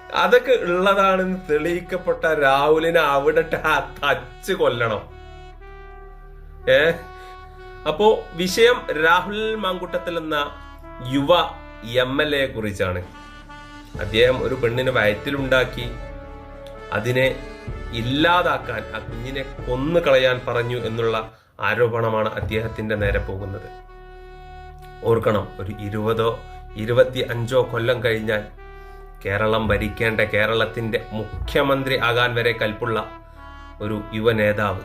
അതൊക്കെ ഉള്ളതാണെന്ന് തെളിയിക്കപ്പെട്ട രാഹുലിനെ അവിടെ തച്ച് കൊല്ലണം. അപ്പോ വിഷയം രാഹുൽ മാങ്കൂട്ടത്തിൽ എന്ന യുവ MLA കുറിച്ചാണ്. അദ്ദേഹം ഒരു പെണ്ണിനെ വയറ്റിലുണ്ടാക്കി അതിനെ ഇല്ലാതാക്കാൻ, ആ കുഞ്ഞിനെ കൊന്നു കളയാൻ പറഞ്ഞു എന്നുള്ള ആരോപണമാണ് അദ്ദേഹത്തിന്റെ നേരെ പോകുന്നത്. ഓർക്കണം, ഒരു 20-25 കൊല്ലം കഴിഞ്ഞാൽ കേരളം ഭരിക്കേണ്ട, കേരളത്തിന്റെ മുഖ്യമന്ത്രി ആകാൻ വരെ കൽപ്പുള്ള ഒരു യുവ നേതാവ്.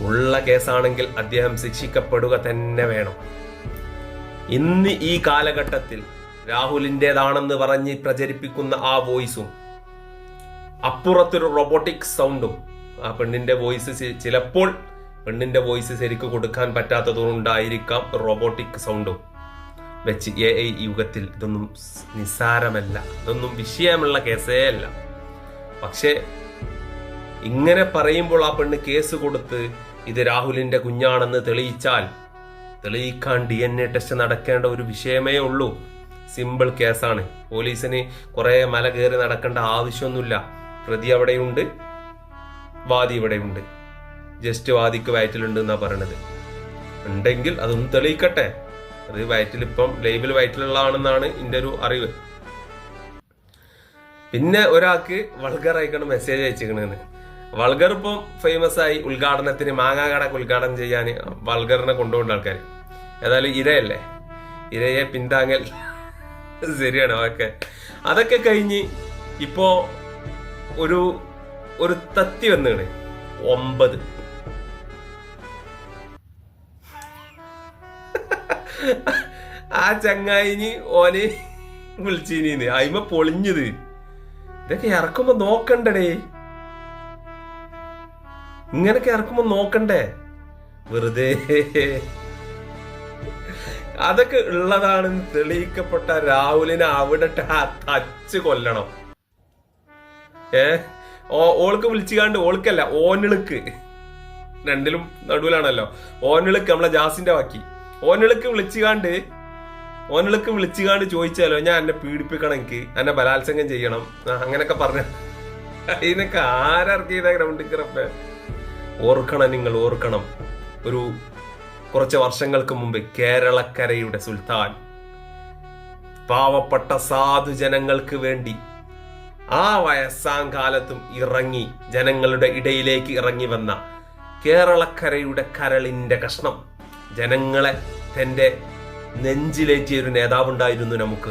ഉള്ള കേസാണെങ്കിൽ അദ്ദേഹം ശിക്ഷിക്കപ്പെടുക തന്നെ വേണം. ഇന്ന് ഈ കാലഘട്ടത്തിൽ രാഹുലിൻ്റെതാണെന്ന് പറഞ്ഞ് പ്രചരിപ്പിക്കുന്ന ആ വോയിസും അപ്പുറത്തൊരു റോബോട്ടിക് സൗണ്ടും, ആ പെണ്ണിന്റെ വോയിസ് ചിലപ്പോൾ പെണ്ണിന്റെ വോയിസ് ശരിക്ക് കൊടുക്കാൻ പറ്റാത്തതുകൊണ്ടായിരിക്കാം റോബോട്ടിക് സൗണ്ടും വെച്ച് AI യുഗത്തിൽ ഇതൊന്നും നിസ്സാരമല്ല, ഇതൊന്നും വിഷയമുള്ള കേസേ അല്ല. പക്ഷെ ഇങ്ങനെ പറയുമ്പോൾ ആ പെണ്ണ് കേസ് കൊടുത്ത് ഇത് രാഹുലിന്റെ കുഞ്ഞാണെന്ന് തെളിയിക്കാൻ DNA ടെസ്റ്റ് നടക്കേണ്ട ഒരു വിഷയമേ ഉള്ളൂ. സിമ്പിൾ കേസാണ്. പോലീസിന് കുറെ മല കയറി നടക്കേണ്ട ആവശ്യമൊന്നുമില്ല. പ്രതി അവിടെയുണ്ട്, വാദി ഇവിടെയുണ്ട്. ജസ്റ്റ് വാദിക്ക് വയറ്റിലുണ്ട് എന്നാ പറയണത്. ഉണ്ടെങ്കിൽ അതൊന്ന് തെളിയിക്കട്ടെ. അത് വയറ്റിലിപ്പം ലൈവിൽ വയറ്റിലുള്ളതാണെന്നാണ് എൻ്റെ ഒരു അറിവ്. പിന്നെ ഒരാൾക്ക് വൾഗർ അയക്കണം മെസ്സേജ് അയച്ചിക്കണെന്ന്. വൾഗർ ഇപ്പം ഫേമസ് ആയി. ഉദ്ഘാടനത്തിന് മാങ്ങാകടക്ക് ഉദ്ഘാടനം ചെയ്യാൻ വൾഗറിനെ കൊണ്ടുപോകുന്ന ആൾക്കാർ. ഏതായാലും ഇരയല്ലേ, ഇരയെ പിന്താങ്ങൽ ശരിയാണ്. അതൊക്കെ കഴിഞ്ഞ് ഇപ്പോ ഒരു തത്തി വന്നാണ് 9. ആ ചങ്ങായിന് ഓന് വിളിച്ചിന് അയിമ പൊളിഞ്ഞത്. ഇതൊക്കെ ഇറക്കുമ്പോ നോക്കണ്ടേ, ഇങ്ങനൊക്കെ ഇറക്കുമ്പോ നോക്കണ്ടേ വെറുതെ. അതൊക്കെ ഉള്ളതാണെന്ന് തെളിയിക്കപ്പെട്ട രാഹുലിനെ അവിടെ തച്ച് കൊല്ലണം. ഓൾക്ക് വിളിച്ചുകാണ്ട്, ഓൾക്കല്ല ഓനിളുക്ക്, രണ്ടിലും നടുവിലാണല്ലോ. ഓനിളുക്ക് നമ്മളെ ജാസിന്റെ ബാക്കി ഓനിളുക്ക് വിളിച്ചുകാണ്ട് ചോദിച്ചാലോ, ഞാൻ എന്നെ പീഡിപ്പിക്കണം, എനിക്ക് എന്നെ ബലാത്സംഗം ചെയ്യണം, അങ്ങനൊക്കെ പറഞ്ഞ അതിനൊക്കെ ആരർക്കിയത ഗ്രൗണ്ടിറപ്പ. നിങ്ങൾ ഓർക്കണം, കുറച്ച് വർഷങ്ങൾക്ക് മുമ്പ് കേരളക്കരയുടെ സുൽത്താൻ പാവപ്പെട്ട സാധുജനങ്ങൾക്ക് വേണ്ടി ആ വയസ്സാം കാലത്തും ഇറങ്ങി ജനങ്ങളുടെ ഇടയിലേക്ക് ഇറങ്ങി വന്ന കേരളക്കരയുടെ കരളിന്റെ കഷ്ണം, ജനങ്ങളെ തന്റെ നെഞ്ചിലേറ്റിയ ഒരു നേതാവുണ്ടായിരുന്നു നമുക്ക്.